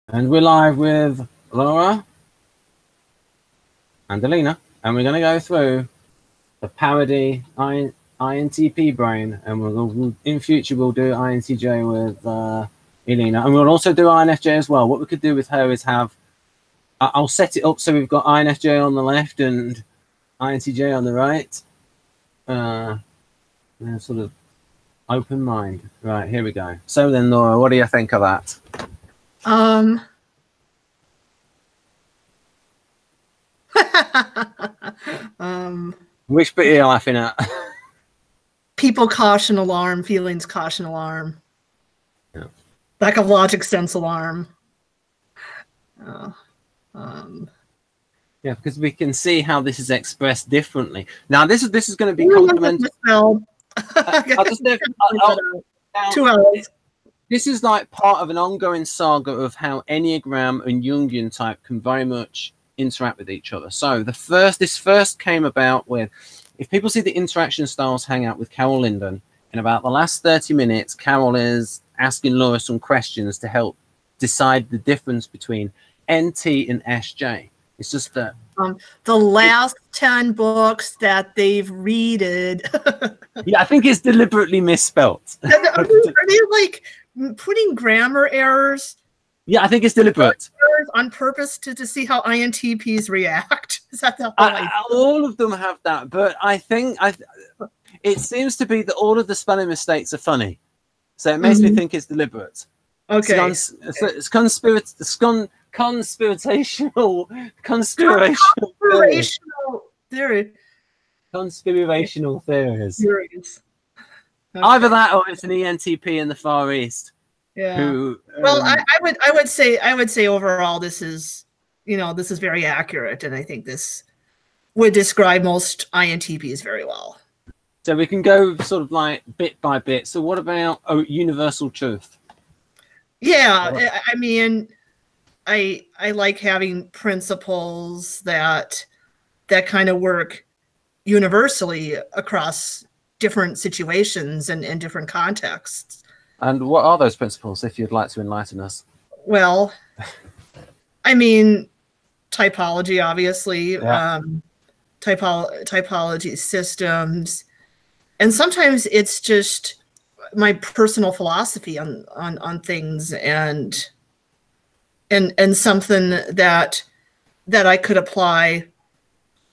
And we're live with Laura and Alina, and we're going to go through the parody INTP brain, and we'll in future we'll do INTJ with Alina, and we'll also do INFJ as well. What we could do with her is have I'll set it up so we've got INFJ on the left and INTJ on the right. Sort of open mind. Right, here we go. So then, Laura, what do you think of that? Which bit are you laughing at? People caution alarm, feelings caution alarm. Yeah. Lack of logic sense alarm. Yeah, because we can see how this is expressed differently. Now, this is going to be complementary. This is like part of an ongoing saga of how Enneagram and Jungian type can very much interact with each other. So this first came about with, if people see the interaction styles hang out with Carol Linden, in about the last 30 minutes, Carol is asking Laura some questions to help decide the difference between NT and SJ. It's just that the last 10 books that they've readed. Yeah, I think it's deliberately misspelt. Are they like putting grammar errors? Yeah, I think it's deliberate on purpose to see how INTPs react. Is that the all of them have that, but I think it seems to be that all of the spelling mistakes are funny, so it makes me think it's deliberate. Okay, it's conspirational theory. Conspirational theories. Okay. Either that or it's an ENTP in the Far East. Yeah. Who, well, I would say overall this is very accurate, and I think this would describe most INTPs very well. So we can go sort of like bit by bit. So what about universal truth? Yeah, I mean, I like having principles that kind of work universally across different situations and different contexts. And what are those principles, if you'd like to enlighten us? Well, I mean, typology, obviously, yeah. Typology systems, and sometimes it's just my personal philosophy on things, and something that I could apply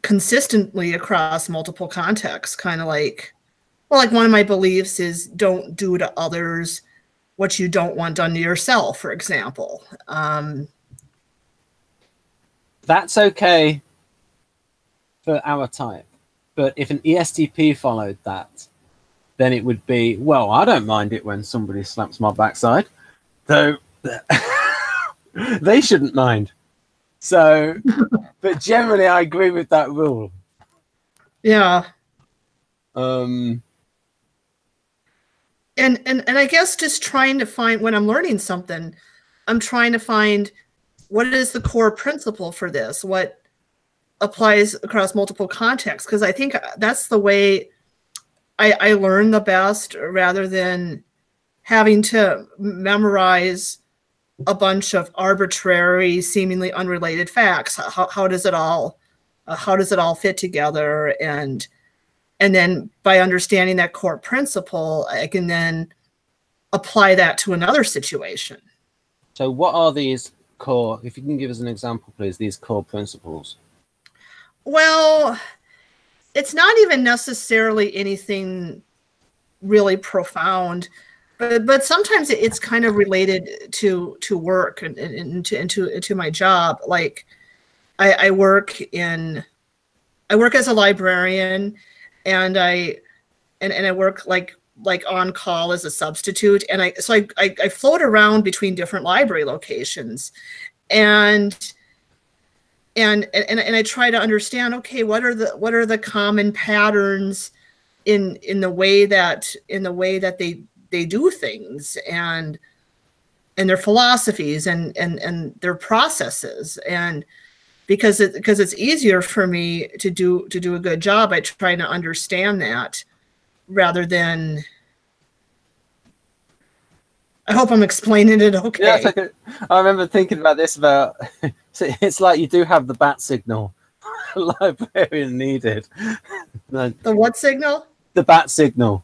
consistently across multiple contexts, kind of like, well, like one of my beliefs is don't do to others what you don't want done to yourself, for example. That's okay for our type. But if an ESTP followed that, then it would be, well, I don't mind it when somebody slaps my backside. So they shouldn't mind. So, but generally I agree with that rule. Yeah. And I guess just trying to find, when I'm learning something, I'm trying to find what is the core principle for this, what applies across multiple contexts, because I think that's the way I learn the best, rather than having to memorize a bunch of arbitrary, seemingly unrelated facts. How does it all fit together? And then by understanding that core principle, I can then apply that to another situation. So what are these core, if you can give us an example, please, these core principles? Well, it's not even necessarily anything really profound, but sometimes it's kind of related to work and to my job. Like I work as a librarian, and I work like on call as a substitute, and I float around between different library locations, and I try to understand, okay, what are the common patterns in the way that they do things, and their philosophies and their processes. And because it's easier for me to do a good job, I try to understand that, rather than I hope I'm explaining it okay. Yeah, it's like I remember thinking about this about it's like you do have the bat signal. Librarian needed. No, The what signal? the bat signal.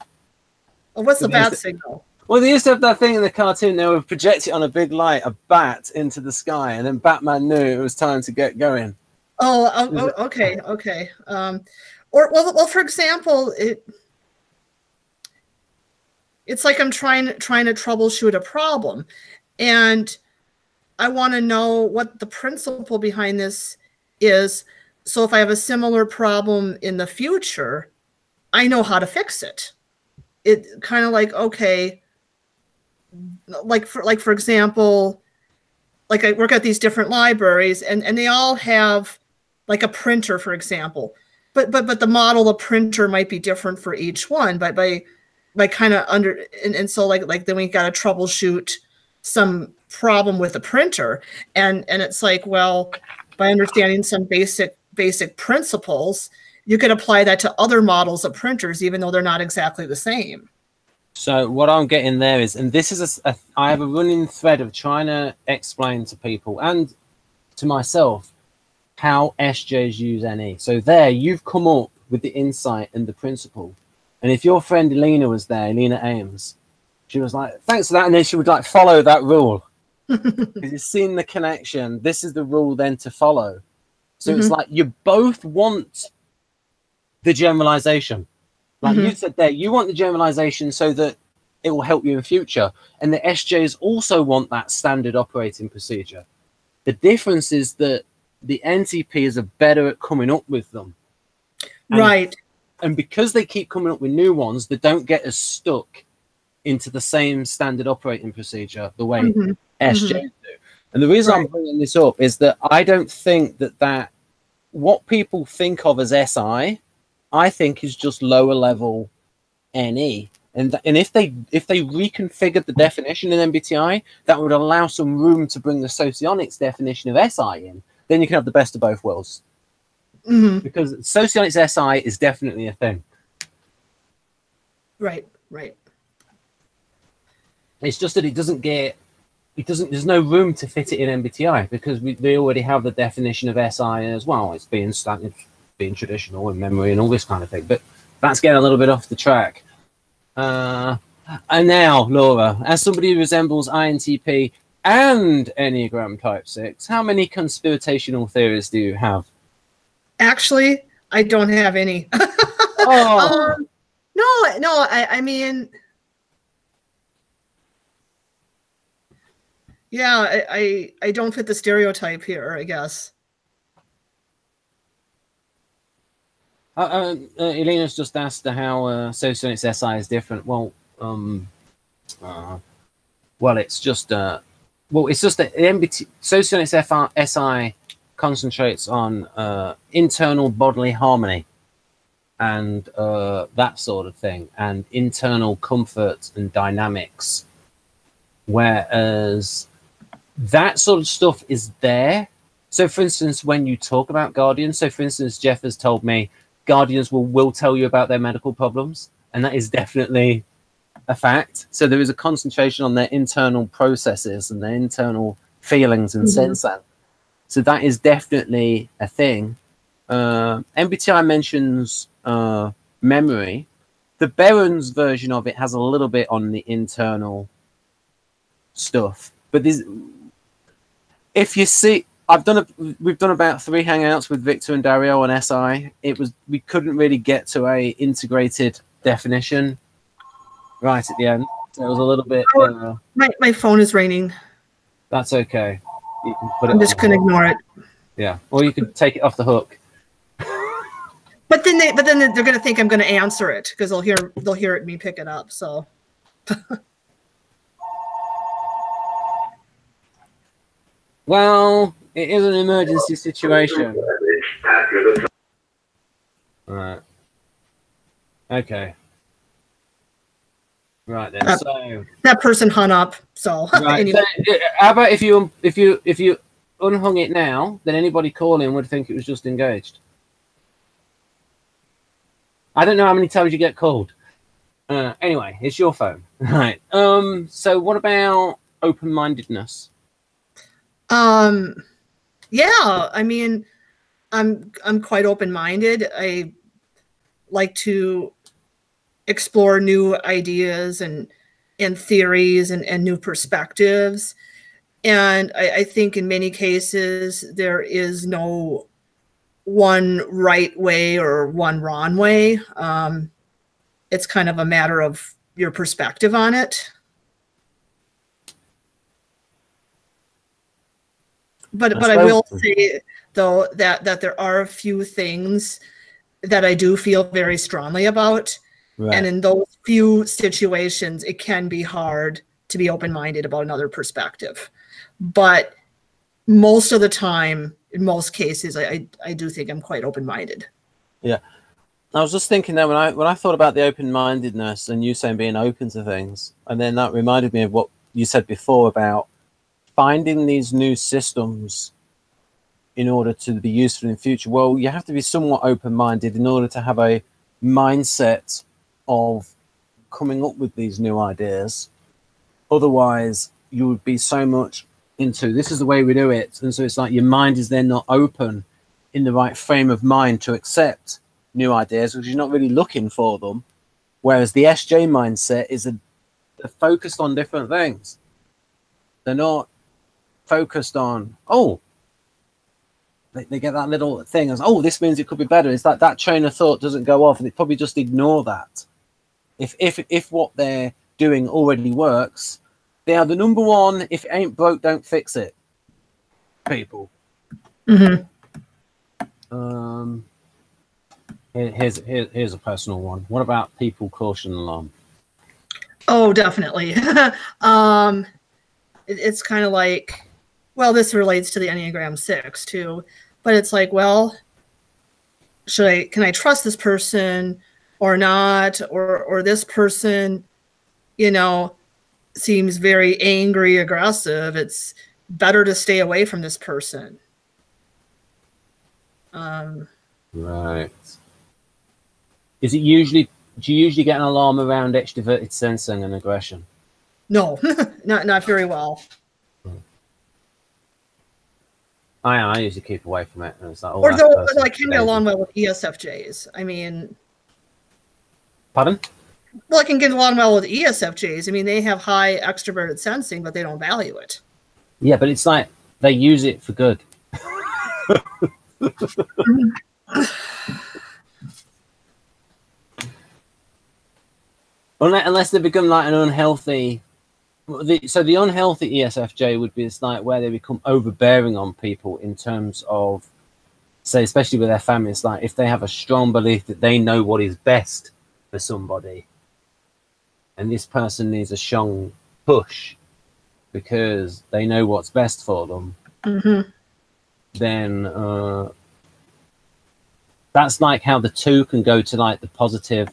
Oh, what's the They used bat to- signal? Well, they used to have that thing in the cartoon. They would project it on a big light, a bat into the sky, and then Batman knew it was time to get going. Okay, okay. Or well, for example, it's like I'm trying to troubleshoot a problem, and I want to know what the principle behind this is. So if I have a similar problem in the future, I know how to fix it. It kind of like, okay, like for example, like I work at these different libraries, and they all have like a printer, for example, but the model of printer might be different for each one. But by kind of and so like then we got to troubleshoot some problem with the printer, and it's like, well, by understanding some basic principles, you could apply that to other models of printers, even though they're not exactly the same. So what I'm getting there is, and this is I have a running thread of trying to explain to people and to myself how SJs use NE. So there, you've come up with the insight and the principle. And if your friend Elena was there, Elena Ames, she was like, thanks for that. And then she would like follow that rule. Because you've seen the connection. This is the rule then to follow. So it's like you both want the generalization. Like you said there, you want the generalization so that it will help you in future. And the SJs also want that standard operating procedure. The difference is that the NTPs are better at coming up with them. Right. And because they keep coming up with new ones, they don't get as stuck into the same standard operating procedure the way SJs do. And the reason I'm bringing this up is that I don't think that what people think of as SI, I think is just lower level NE. And if they reconfigured the definition in MBTI, that would allow some room to bring the socionics definition of SI in. Then you can have the best of both worlds. Because socionics SI is definitely a thing. Right. It's just that there's no room to fit it in MBTI because they already have the definition of SI as well. It's being standard, being traditional in memory and all this kind of thing. But that's getting a little bit off the track. And now, Laura, as somebody who resembles INTP and Enneagram Type 6, how many conspirational theories do you have? Actually, I don't have any. Oh. No, I mean, yeah, I don't fit the stereotype here, I guess. Elena's just asked how socionics SI is different. Well, it's just that MBT socionics SI concentrates on internal bodily harmony and that sort of thing, and internal comfort and dynamics, whereas that sort of stuff is there. So for instance, when you talk about guardians, so for instance, Jeff has told me guardians will tell you about their medical problems, and that is definitely a fact. So there is a concentration on their internal processes and their internal feelings and sense. So that is definitely a thing. MBTI mentions memory. The Behrens version of it has a little bit on the internal stuff, but if you see, we've done about 3 hangouts with Victor and Dario on SI. We couldn't really get to a integrated definition right at the end. So it was a little bit. My phone is ringing. That's okay. You can put it. I'm just gonna ignore it. Yeah, or you could take it off the hook. But then they're gonna think I'm gonna answer it because they'll hear it me pick it up. So. Well, it is an emergency situation. Right. Okay. Right then. So that person hung up. So, right. Anyway. So, how about if you unhung it now, then anybody calling would think it was just engaged. I don't know how many times you get called. Anyway, it's your phone. Right. So what about open-mindedness? Yeah, I mean, I'm quite open-minded. I like to explore new ideas and theories and new perspectives. And I think in many cases there is no one right way or one wrong way. It's kind of a matter of your perspective on it. But I will say though that there are a few things that I do feel very strongly about. Right. And in those few situations, it can be hard to be open-minded about another perspective. But most of the time, in most cases, I do think I'm quite open-minded. Yeah. I was just thinking that when I thought about the open-mindedness and you saying being open to things, and then that reminded me of what you said before about finding these new systems in order to be useful in future. Well, you have to be somewhat open-minded in order to have a mindset of coming up with these new ideas. Otherwise, you would be so much into this is the way we do it, and so it's like your mind is then not open in the right frame of mind to accept new ideas because you're not really looking for them. Whereas the SJ mindset is they're focused on different things. They're not focused on, oh, they get that little thing as, oh, this means it could be better. It's like that train of thought doesn't go off, and they probably just ignore that. If what they're doing already works, they are the number one, if it ain't broke, don't fix it people. Mm-hmm. Here's a personal one. What about people caution alarm? Oh, definitely. It's kind of like, well, this relates to the Enneagram 6 too, but it's like, well, can I trust this person or not? Or this person, you know, seems very angry, aggressive. It's better to stay away from this person. Right. Do you usually get an alarm around extroverted sensing and aggression? No, not very well. I usually keep away from it. And it's like, or though I can get along well with ESFJs. I mean, pardon? Well, I can get along well with ESFJs. I mean, they have high extroverted sensing, but they don't value it. Yeah, but it's like they use it for good. Unless they become like an unhealthy. So the unhealthy ESFJ would be it's like where they become overbearing on people in terms of, say, especially with their family. It's like if they have a strong belief that they know what is best for somebody, and this person needs a strong push because they know what's best for them, then that's like how the two can go to like the positive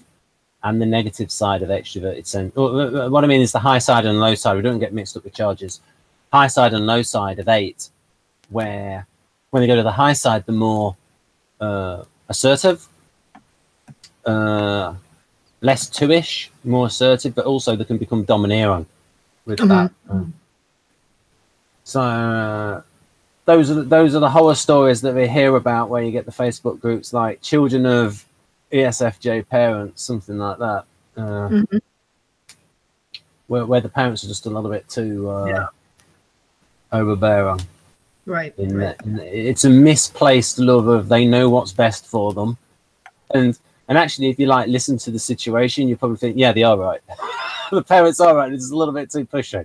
and the negative side of extroverted sense. What I mean is the high side and low side. We don't get mixed up with charges. High side and low side of 8, where when they go to the high side, the more assertive, less two-ish, more assertive, but also they can become domineering with that. So those are the horror stories that we hear about where you get the Facebook groups like children of ESFJ parents, something like that, where the parents are just a little bit too overbearing. Right. It's a misplaced love of they know what's best for them, and actually, if you like listen to the situation, you probably think, yeah, they are right. The parents are right. It's a little bit too pushy.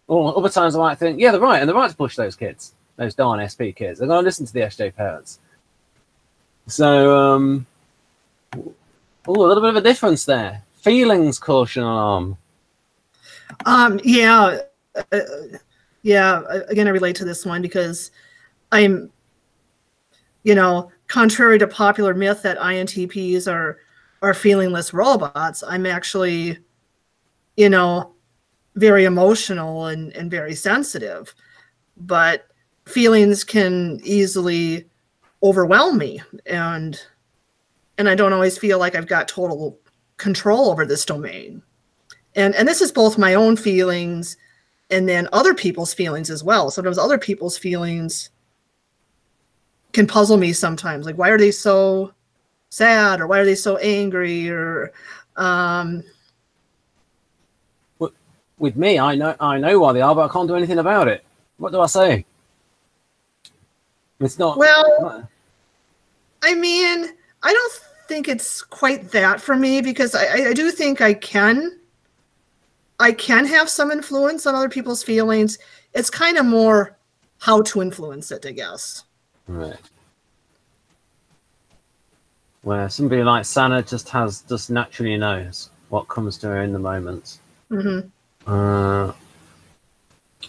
Or other times I might think, yeah, they're right, and they're right to push those kids, those darn SP kids. They're going to listen to the SJ parents. So, a little bit of a difference there. Feelings caution alarm. Yeah. Again, I relate to this one because I'm, contrary to popular myth that INTPs are feelingless robots, I'm actually, very emotional and very sensitive. But feelings can easily overwhelm me, and and I don't always feel like I've got total control over this domain. And this is both my own feelings and then other people's feelings as well. Sometimes other people's feelings can puzzle me sometimes. Like, why are they so sad, or why are they so angry, or with me, I know why they are, but I can't do anything about it. What do I say? It's not well. I mean, I don't think it's quite that for me, because I do think I can have some influence on other people's feelings. It's kind of more how to influence it, I guess. Right. Where somebody like Sana just naturally knows what comes to her in the moment. Mm-hmm.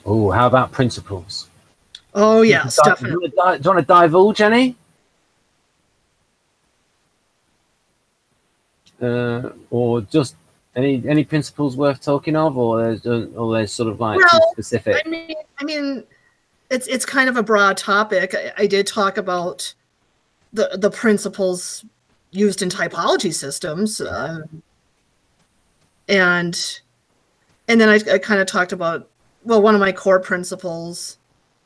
Oh, how about principles? Oh yes, definitely. Do you want to divulge, Jenny? Or just any principles worth talking of, or there's sort of like specific? I mean, it's kind of a broad topic. I did talk about the principles used in typology systems, and then I kind of talked about, well, one of my core principles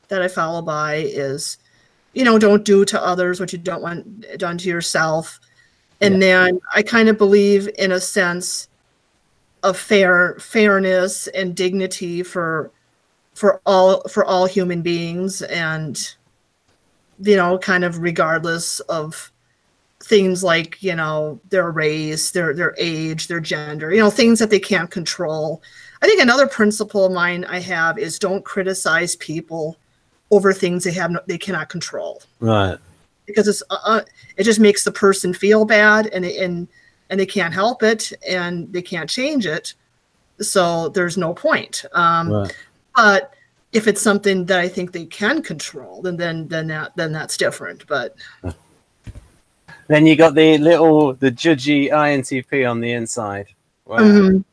that I follow by is, don't do to others what you don't want done to yourself. And then I kind of believe in a sense of fairness and dignity for all human beings, and kind of regardless of things like their race, their age, their gender, things that they can't control. I think another principle of mine I have is don't criticize people over things they cannot control. Right. Because it just makes the person feel bad, and they can't help it, and they can't change it. So there's no point. Right. But if it's something that I think they can control, then that's different. But then you got the judgy INTP on the inside. We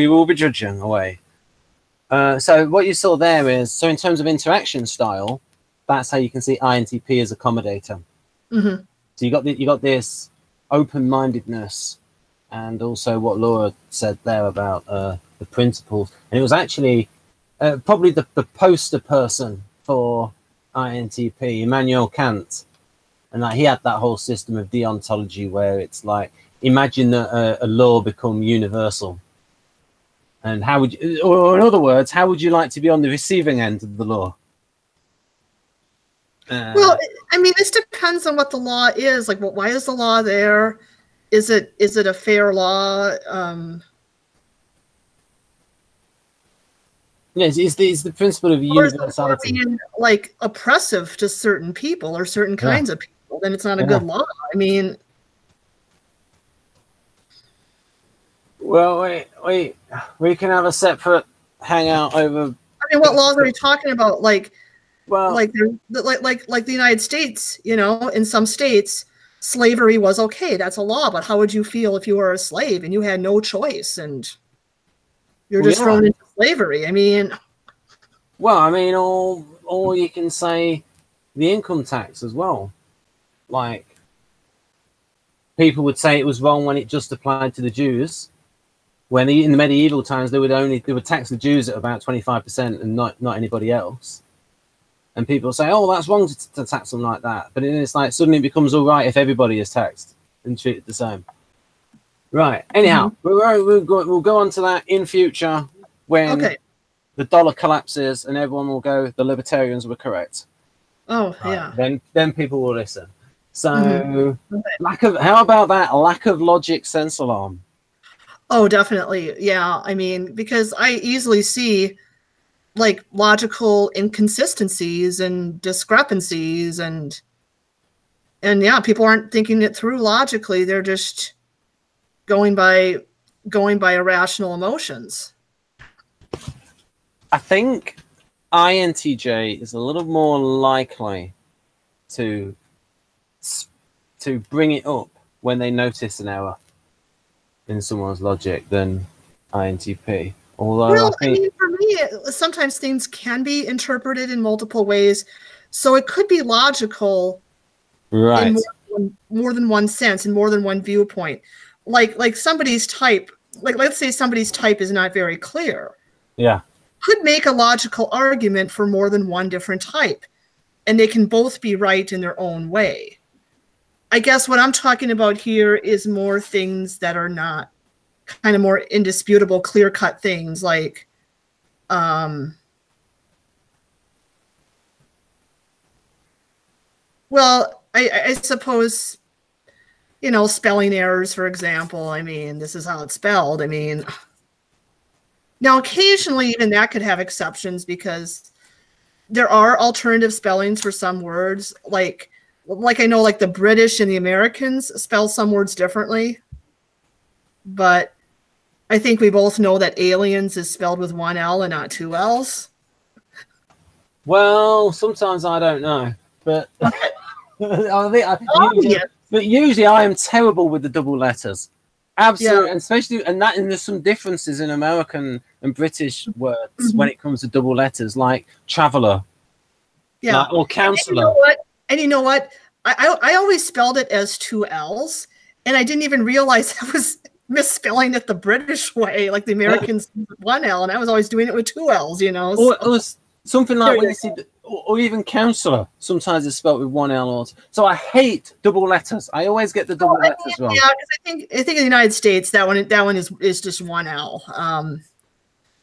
will be judging away. So what you saw there is, so in terms of interaction style, that's how you can see INTP as accommodator. Mm-hmm. So you got this open-mindedness, and also what Laura said there about the principles. And it was actually probably the poster person for INTP, Immanuel Kant, and he had that whole system of deontology where it's like, imagine that a law become universal. And how would you, or in other words, how would you like to be on the receiving end of the law? Well, I mean, this depends on what the law is. Like, why is the law there? Is it a fair law? Yes, it's the principle of universality. Being like oppressive to certain people or certain kinds of people, then it's not a good law. I mean, well, we can have a separate hangout over. I mean, what laws are we talking about? Like, well, like the United States, in some states, slavery was okay. That's a law. But how would you feel if you were a slave and you had no choice and you're just thrown into slavery? I mean, or you can say the income tax as well. Like, people would say it was wrong when it just applied to the Jews. When in the medieval times they would tax the Jews at about 25% and not anybody else. And people say, "Oh, that's wrong to tax them like that." But it's like suddenly it becomes all right if everybody is taxed and treated the same. Right. Anyhow, we'll go on to that in future when the dollar collapses and everyone will go, "The libertarians were correct." Oh, yeah. Then people will listen. So how about that lack of logic sense alarm? Oh, definitely. Yeah. I mean, because I easily see like logical inconsistencies and discrepancies and yeah, people aren't thinking it through logically. They're just going by irrational emotions. I think INTJ is a little more likely to bring it up when they notice an error in someone's logic than INTP. Although I mean, for me, sometimes things can be interpreted in multiple ways, so it could be logical in more more than one sense and more than one viewpoint. Like somebody's type, like let's say somebody's type is not very clear. Yeah. Could make a logical argument for more than one different type, and they can both be right in their own way. I guess what I'm talking about here is more things that are not kind of more indisputable, clear-cut things like well, I suppose, you know, spelling errors, for example. I mean, this is how it's spelled. I mean, now occasionally even that could have exceptions because there are alternative spellings for some words. Like I know like the British and the Americans spell some words differently. But I think we both know that aliens is spelled with one L and not two L's. Well, sometimes I don't know, but Yeah. but usually I am terrible with the double letters. Absolutely, and especially and there's some differences in American and British words when it comes to double letters, like traveler, or counselor. And you know what? I always spelled it as two L's, and I didn't even realize I was misspelling it the British way, like the Americans one L, and I was always doing it with two L's, you know. Or it was something like when you see, or even counselor, sometimes it's spelled with one L. So I hate double letters. I always get the double letters wrong. Yeah, because I think in the United States that one is just one L.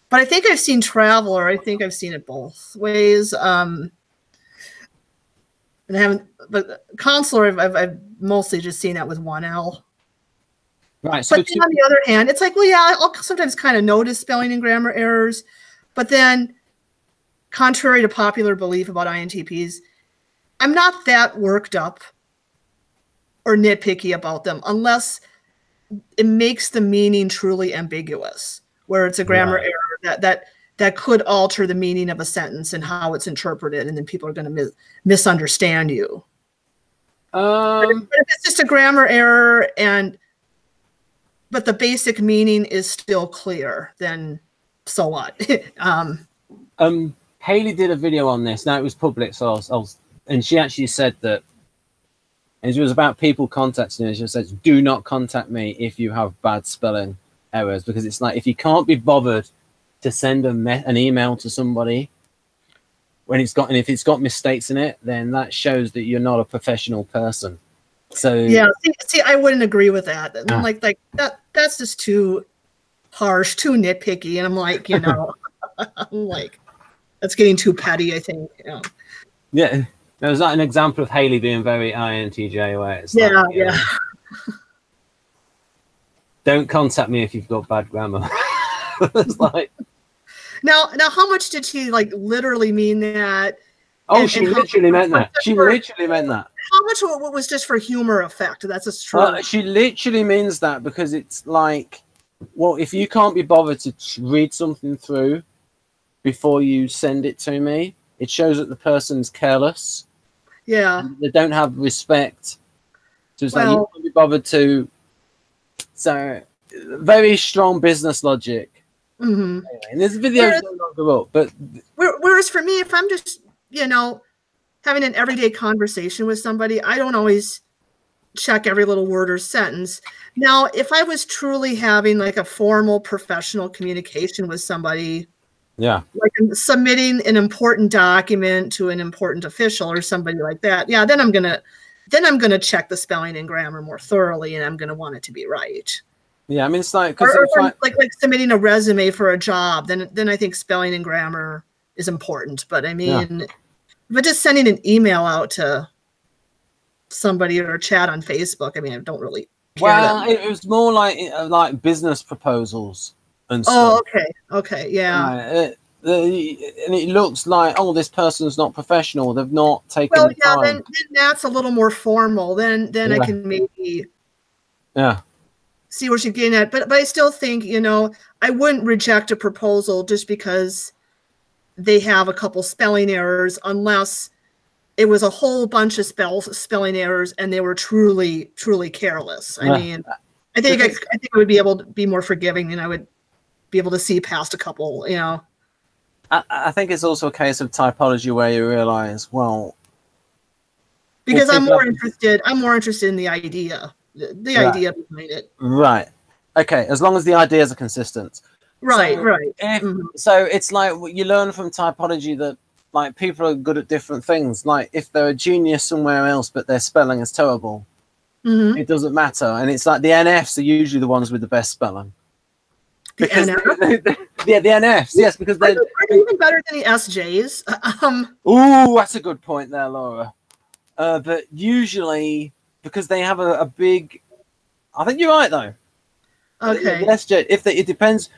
But I think I've seen traveler. I think I've seen it both ways. And I haven't, but counselor, I've mostly just seen that with one L. Right. So but then on the other hand, it's like, well, yeah, I'll sometimes kind of notice spelling and grammar errors, but then, contrary to popular belief about INTPs, I'm not that worked up or nitpicky about them unless it makes the meaning truly ambiguous, where it's a grammar error that could alter the meaning of a sentence and how it's interpreted, and then people are going to misunderstand you. But if it's just a grammar error but the basic meaning is still clear, then so what? Haley did a video on this. Now it was public, so and she actually said that, and it was about people contacting her. She said, "Do not contact me if you have bad spelling errors, because it's like if you can't be bothered to send an email to somebody if it's got mistakes in it, then that shows that you're not a professional person." So yeah, see, I wouldn't agree with that. I'm like that's just too harsh, too nitpicky, and I'm like, you know, I'm like, that's getting too petty, I think. Yeah, there was that an example of Haley being very INTJ, where it's don't contact me if you've got bad grammar. It's like now, how much did she like literally mean that? Oh, she literally meant that. She literally meant that. How much was just for humor effect? That's a true. She literally means that because it's like, well, if you can't be bothered to read something through before you send it to me, it shows that the person's careless. Yeah. They don't have respect. So it's like you can't be bothered to. So, very strong business logic. Mm-hmm. And this video is no longer up, but whereas for me, if I'm just, you know, having an everyday conversation with somebody, I don't always check every little word or sentence. Now, if I was truly having like a formal professional communication with somebody, like submitting an important document to an important official or somebody like that, then I'm gonna check the spelling and grammar more thoroughly, and I'm gonna want it to be right. Yeah, I mean, it's like like submitting a resume for a job, then I think spelling and grammar is important. But I mean, but just sending an email out to somebody or chat on Facebook, I mean, I don't really care. Well, it was more like business proposals and stuff. Oh, okay, yeah. And it looks like, oh, this person's not professional. They've not taken the time. Then that's a little more formal. Then I can maybe see where she's getting at. But I still think, you know, I wouldn't reject a proposal just because they have a couple spelling errors, unless it was a whole bunch of spelling errors and they were truly careless. I mean, I think I would be able to be more forgiving, and I would be able to see past a couple, you know. I think it's also a case of typology where you realize, well, Because I'm more interested in the idea, the idea behind it. Right. Okay, as long as the ideas are consistent. Right, so right. So it's like you learn from typology that like people are good at different things. Like if they're a genius somewhere else, but their spelling is terrible, it doesn't matter. And it's like the NFs are usually the ones with the best spelling. The NFs? Yeah, the NFs. Yes, because are they even better than the SJs? Ooh, that's a good point there, Laura. But usually, because they have a big, I think you're right though. Okay. The SJ, it depends,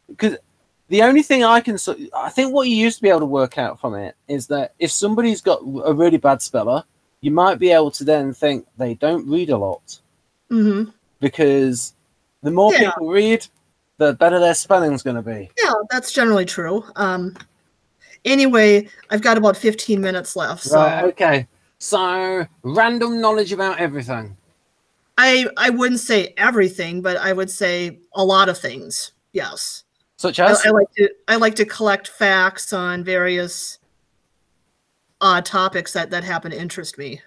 because the only thing I think what you used to be able to work out from it is that if somebody's got a really bad speller, you might be able to then think they don't read a lot. Because the more people read, the better their spelling's going to be. Yeah, that's generally true. Anyway, I've got about 15 minutes left. So. Right, okay. So, random knowledge about everything. I wouldn't say everything, but I would say a lot of things. Yes. Such as? I like to collect facts on various topics that happen to interest me.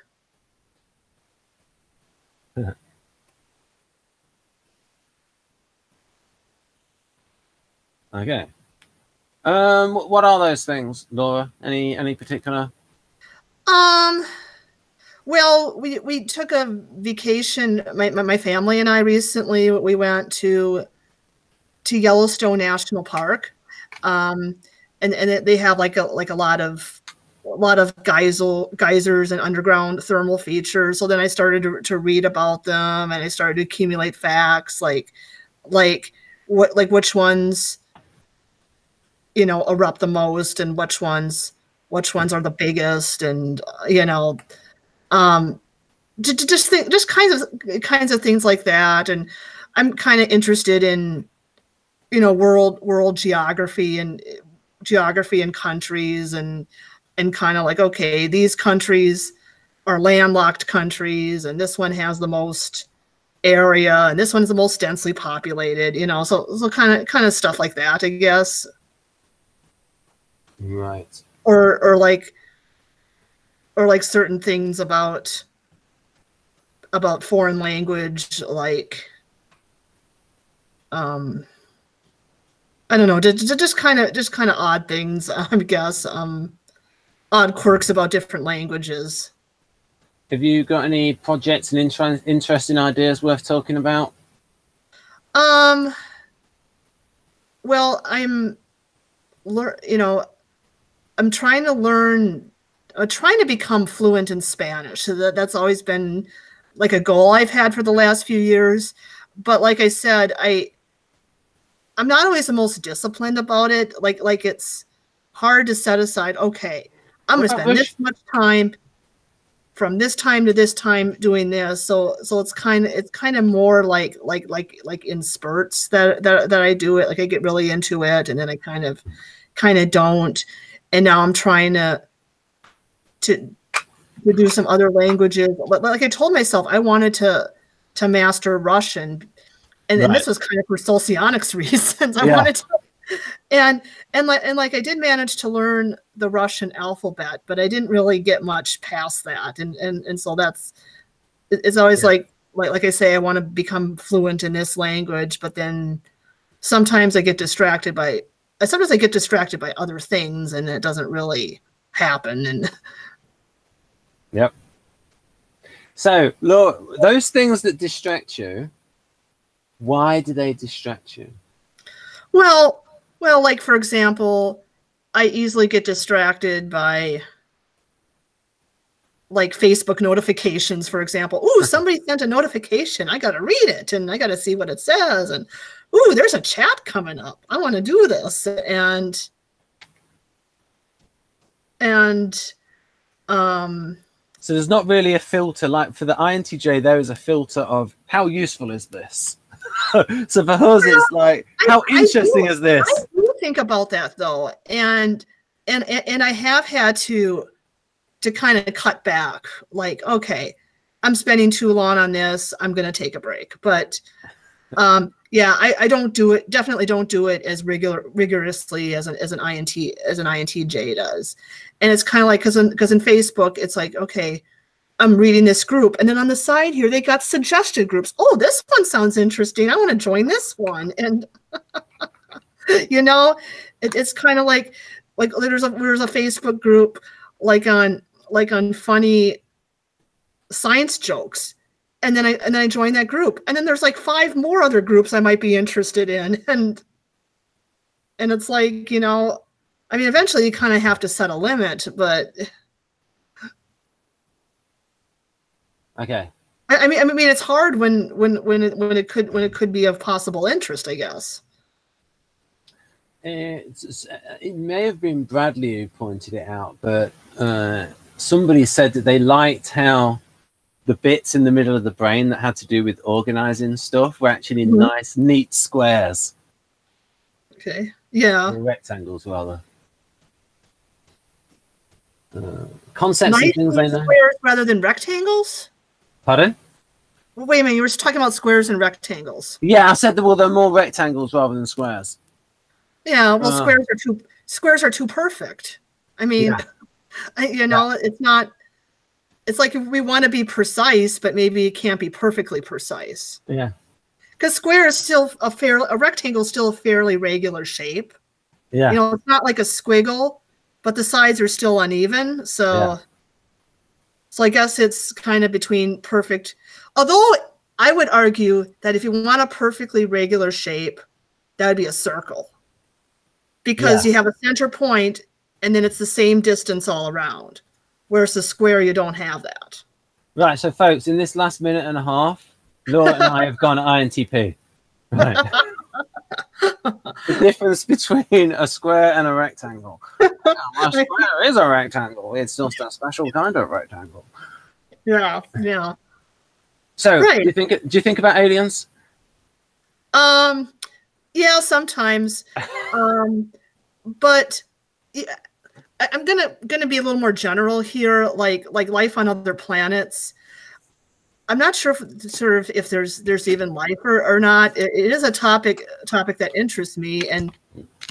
Okay. What are those things, Laura? Any particular? Well, we took a vacation. My family and I recently we went to Yellowstone National Park, and they have like a lot of geysers and underground thermal features. So then I started to read about them, and I started to accumulate facts like which ones erupt the most, and which ones are the biggest, and just kinds of things like that. And I'm kind of interested in world geography and countries, and kind of like, okay, these countries are landlocked countries, and this one has the most area, and this one's the most densely populated, so kind of stuff like that, I guess. Right. Or like certain things about foreign language, like I don't know, just kind of odd things, I guess, odd quirks about different languages. Have you got any projects and interesting ideas worth talking about? Well, I'm trying to become fluent in Spanish. So that's always been like a goal I've had for the last few years. But like I said, I'm not always the most disciplined about it. Like it's hard to set aside, okay, I'm going to spend this much time from this time to this time doing this. So it's kind of more like in spurts that I do it. Like I get really into it, and then I kind of don't. And now I'm trying to do some other languages. Like I told myself, I wanted to master Russian, and this was kind of for socionics reasons. I wanted to, and like I did manage to learn the Russian alphabet, but I didn't really get much past that. And so it's always like I say, I want to become fluent in this language, but then sometimes I get distracted by other things, and it doesn't really happen. And yep. So, Laura, those things that distract you, why do they distract you? Well, like for example, I easily get distracted by like Facebook notifications, for example. Ooh, somebody sent a notification. I got to read it, and I got to see what it says. And ooh, there's a chat coming up. I want to do this. And so there's not really a filter. Like for the INTJ, there is a filter of how useful is this? So for us, it's like, how interesting is this? I do think about that though. And I have had to kind of cut back, like, okay, I'm spending too long on this, I'm going to take a break. But yeah, I don't do it. Definitely don't do it as rigorously as an INTJ does. And it's kind of like, because in Facebook, it's like, okay, I'm reading this group, and then on the side here they got suggested groups. Oh, this one sounds interesting. I want to join this one. And you know, it's kind of like there's a Facebook group like on funny science jokes, and then I join that group, and then there's like 5 more other groups I might be interested in, and it's like, you know, I mean, eventually you kind of have to set a limit, but okay. I mean, it's hard when it could be of possible interest, I guess. It may have been Bradley who pointed it out, but somebody said that they liked how the bits in the middle of the brain that had to do with organizing stuff were actually nice, neat squares. Okay. Yeah. Or rectangles, rather. Concepts nice and things like that. Squares rather than rectangles? Pardon? Wait a minute, you were talking about squares and rectangles. Yeah, I said that, well, they're more rectangles rather than squares. Yeah, well, squares are too perfect. I mean, yeah. You know, it's not. It's like if we want to be precise, but maybe it can't be perfectly precise. Yeah. Because square is still a rectangle is still a fairly regular shape. Yeah. You know, it's not like a squiggle, but the sides are still uneven. So, so I guess it's kind of between perfect. Although I would argue that if you want a perfectly regular shape, that would be a circle. Because you have a center point, and then it's the same distance all around. Whereas the square, you don't have that. Right, so folks, in this last minute and a half, Laura and I have gone INTP. Right. The difference between a square and a rectangle. A square is a rectangle. It's just a special kind of rectangle. Yeah, yeah. So, do you think about aliens? Yeah, sometimes. But yeah, I'm gonna be a little more general here, like life on other planets. I'm not sure if there's even life or not. It is a topic that interests me, and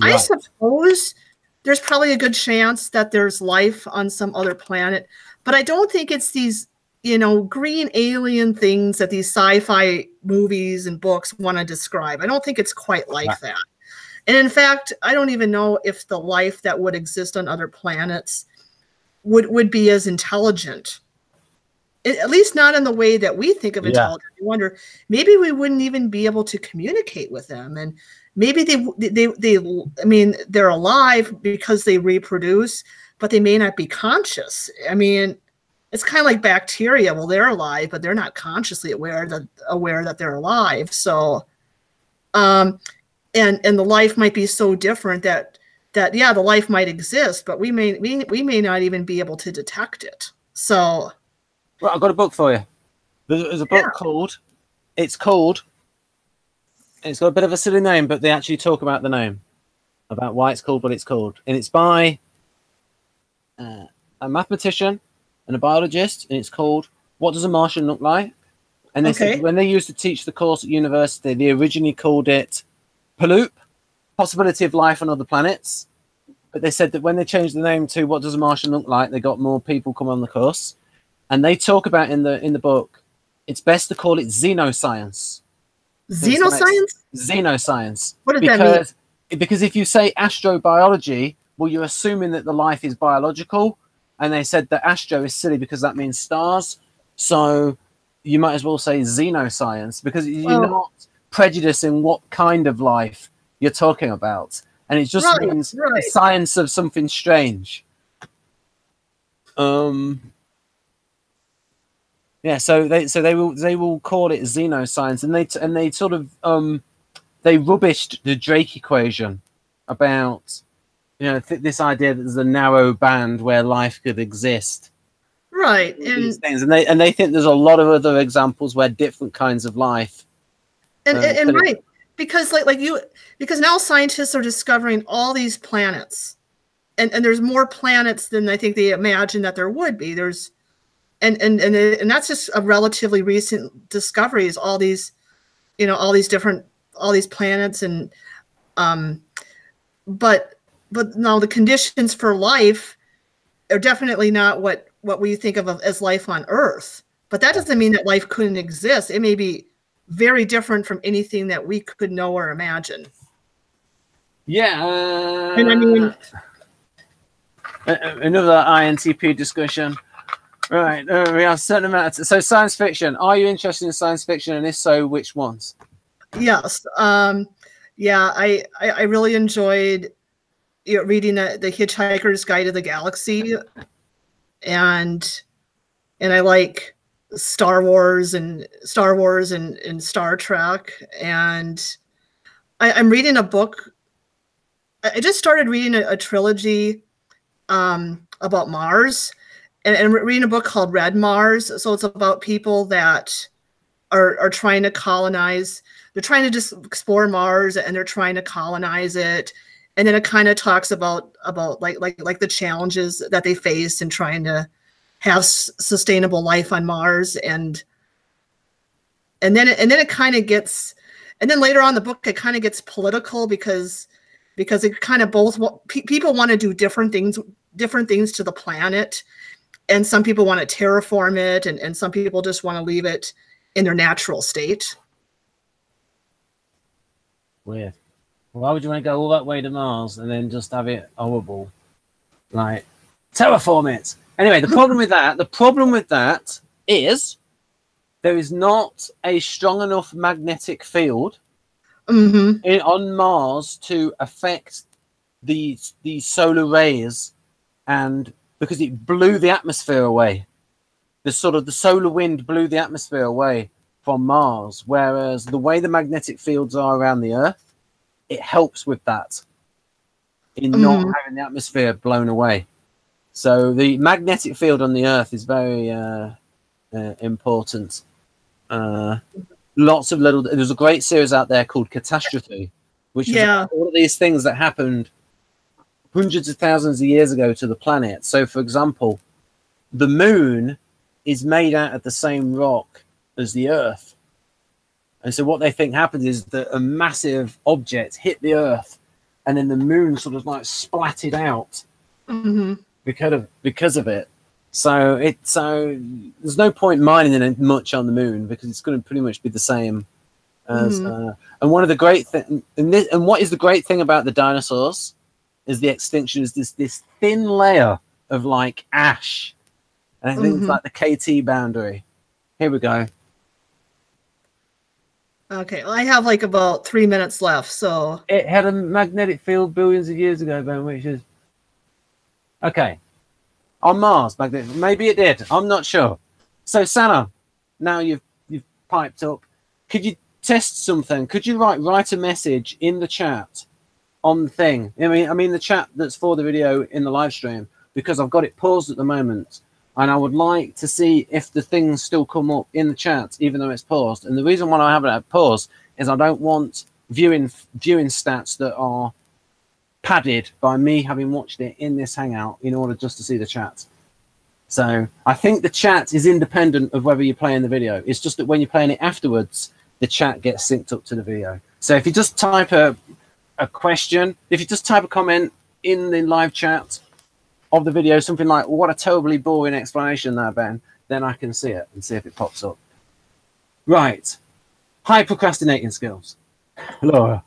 I suppose there's probably a good chance that there's life on some other planet, but I don't think it's these, you know, green alien things that these sci-fi movies and books want to describe. I don't think it's quite like that. And in fact, I don't even know if the life that would exist on other planets would be as intelligent. At least not in the way that we think of intelligence. I wonder, maybe we wouldn't even be able to communicate with them, and maybe they I mean, they're alive because they reproduce, but they may not be conscious. I mean, it's kind of like bacteria. Well, they're alive, but they're not consciously aware that they're alive. So, and the life might be so different that the life might exist, but we may not even be able to detect it. So. Well, I've got a book for you. There's a book called, it's got a bit of a silly name, but they actually talk about the name, about why it's called what it's called. And it's by a mathematician and a biologist, and it's called What Does a Martian Look Like? And they said when they used to teach the course at university, they originally called it PALOOP, Possibility of Life on Other Planets. But they said that when they changed the name to What Does a Martian Look Like, they got more people come on the course. And they talk about in the book, it's best to call it xenoscience. Xenoscience? Xenoscience. What does that mean? Because if you say astrobiology, well, you're assuming that the life is biological. And they said that astro is silly because that means stars. So you might as well say xenoscience, because you're not prejudicing what kind of life you're talking about. And it just means the science of something strange. Yeah, so they will call it xenoscience, and they sort of they rubbished the Drake equation about, you know, this idea that there's a narrow band where life could exist. Right. These things, and they think there's a lot of other examples where different kinds of life. And right, because because now scientists are discovering all these planets, and there's more planets than I think they imagined that there would be. There's and that's just a relatively recent discovery, is all these, you know, all these planets, and but now the conditions for life are definitely not what what we think of as life on Earth. But that doesn't mean that life couldn't exist. It may be very different from anything that we could know or imagine. Yeah. And I mean, another INTP discussion. Right. We have a certain amount. So science fiction. Are you interested in science fiction? And if so, which ones? yes. Yeah, I really enjoyed reading the Hitchhiker's Guide to the Galaxy, and I like Star Wars and Star Trek, and I'm reading a book. I just started reading a trilogy about Mars, and reading a book called Red Mars. So it's about people that are trying to colonize. They're trying to just explore Mars, and they're trying to colonize it. And then it kind of talks about like the challenges that they face in trying to have sustainable life on Mars. And then it kind of gets, and then later on in the book it kind of gets political because it kind of both people want to do different things to the planet, and some people want to terraform it, and some people just want to leave it in their natural state. Weird. Why would you want to go all that way to Mars and then just have it horrible? Like, terraform it. Anyway, the problem with that is there is not a strong enough magnetic field on Mars to affect the solar rays, and because it blew the atmosphere away. The solar wind blew the atmosphere away from Mars, whereas the way the magnetic fields are around the Earth, it helps with that in not having the atmosphere blown away. So the magnetic field on the Earth is very important. Lots of little. There's a great series out there called Catastrophe, which is all of these things that happened hundreds of thousands of years ago to the planet. So, for example, the moon is made out of the same rock as the Earth. And so what they think happens is that a massive object hit the Earth, and then the moon sort of like splatted out because of it. So there's no point mining it much on the moon, because it's going to pretty much be the same as. And one of the great thing, and what is the great thing about the dinosaurs is the extinction is this thin layer of like ash, and I think it's like the KT boundary. Here we go. Okay, well, I have like about 3 minutes left, so it had a magnetic field billions of years ago, Ben, which is okay. On Mars, magnetic, maybe it did. I'm not sure. So, Sana, now you've piped up. Could you test something? Could you write a message in the chat on the thing? I mean the chat that's for the video in the live stream, because I've got it paused at the moment. And I would like to see if the things still come up in the chat, even though it's paused. And the reason why I have it at pause is I don't want viewing stats that are padded by me having watched it in this Hangout in order just to see the chat. So I think the chat is independent of whether you're playing the video. It's just that when you're playing it afterwards, the chat gets synced up to the video. So if you just type a question, if you just type a comment in the live chat of the video, something like, what a terribly boring explanation there, Ben, then I can see it and see if it pops up. Right. High procrastinating skills. Laura.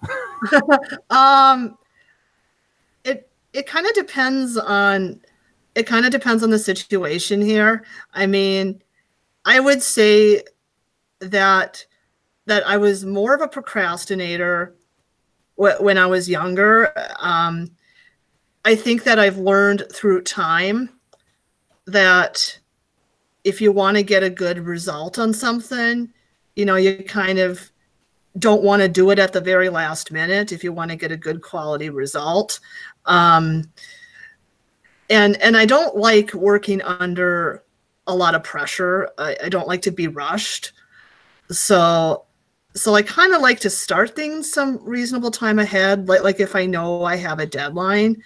It kind of depends on the situation here. I mean, I would say that I was more of a procrastinator when I was younger. I think that I've learned through time that if you want to get a good result on something, you kind of don't want to do it at the very last minute if you want to get a good quality result. And I don't like working under a lot of pressure. I don't like to be rushed. So I kind of like to start things some reasonable time ahead, like if I know I have a deadline.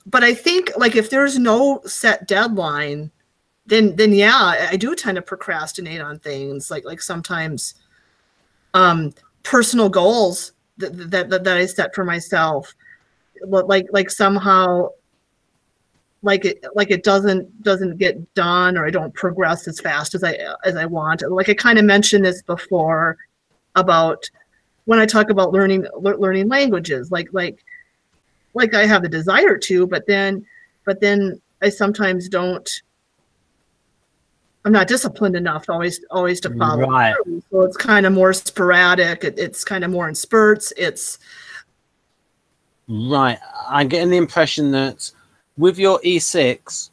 But I think like if there's no set deadline, then yeah, I do tend to procrastinate on things like sometimes personal goals that I set for myself, like somehow like it doesn't get done, or I don't progress as fast as I want. Like I kind of mentioned this before about when I talk about learning languages, like I have the desire to, but then I sometimes don't. I'm not disciplined enough to always to follow through. So it's kind of more sporadic. It's kind of more in spurts. It's right. I'm getting the impression that with your E6,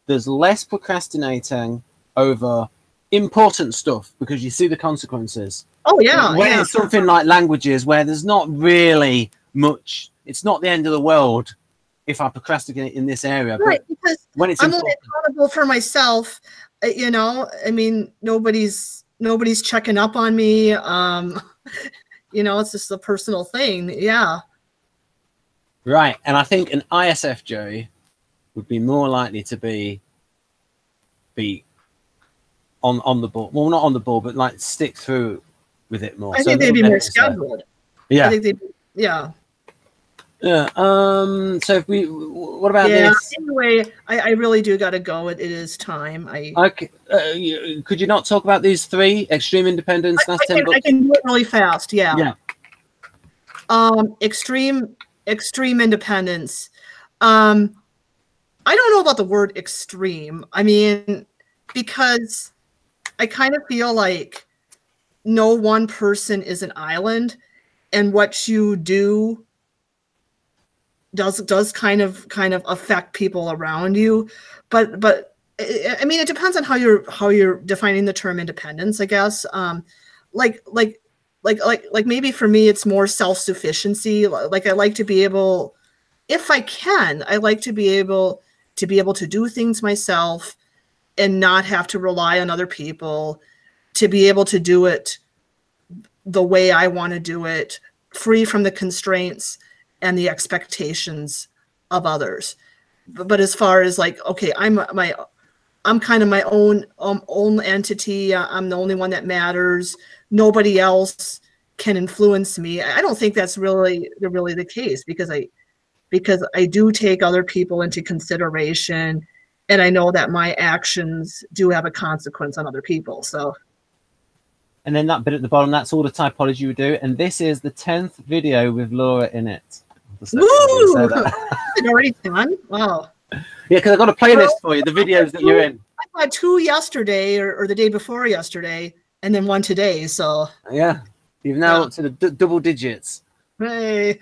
there's less procrastinating over important stuff because you see the consequences. Oh yeah, when it's something like languages, where there's not really much, it's not the end of the world if I procrastinate in this area. Right, but because when it's I'm only accountable for myself. You know, I mean, nobody's checking up on me. You know, it's just a personal thing. Yeah. Right, and I think an ISFJ would be more likely to be on the ball. Well, not on the ball, but like stick through with it more. I think they'd be more scheduled. Yeah. I think they'd, yeah. Yeah. So if what about this? Anyway, I really do got to go. It is time. Okay. Could you not talk about these three? Extreme independence. I can do it really fast. Yeah. Yeah. Extreme independence. I don't know about the word extreme. I mean, because I kind of feel like no one person is an island, and what you do does kind of affect people around you. But I mean, it depends on how you're defining the term independence, I guess. Like maybe for me, it's more self-sufficiency. Like I like to be able, if I can, I like to be able to do things myself and not have to rely on other people, to be able to do it the way I want to do it, free from the constraints and the expectations of others. But as far as like, okay, I'm kind of my own entity. I'm the only one that matters. Nobody else can influence me. I don't think that's really the case, because I do take other people into consideration, and I know that my actions do have a consequence on other people. So. And then that bit at the bottom, that's all the typology we do. And this is the 10th video with Laura in it. Woo! Already done? Wow. Yeah, because I've got a playlist for you, the videos that you're in. I had 2 yesterday or the day before yesterday, and then 1 today. So yeah, you've now up to the double digits. Hey,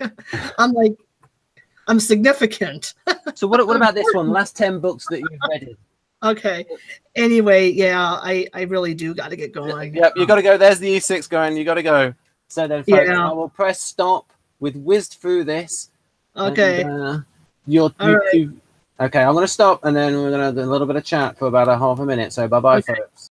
I'm significant. So what about this one? Last 10 books that you've read? Okay. Anyway, yeah, I really do got to get going. Yep, you got to go. There's the E6 going. You got to go. So then, folks, I will press stop. We've whizzed through this. Okay. And, okay, I'm going to stop, and then we're going to do a little bit of chat for about a half a minute. So bye-bye, folks.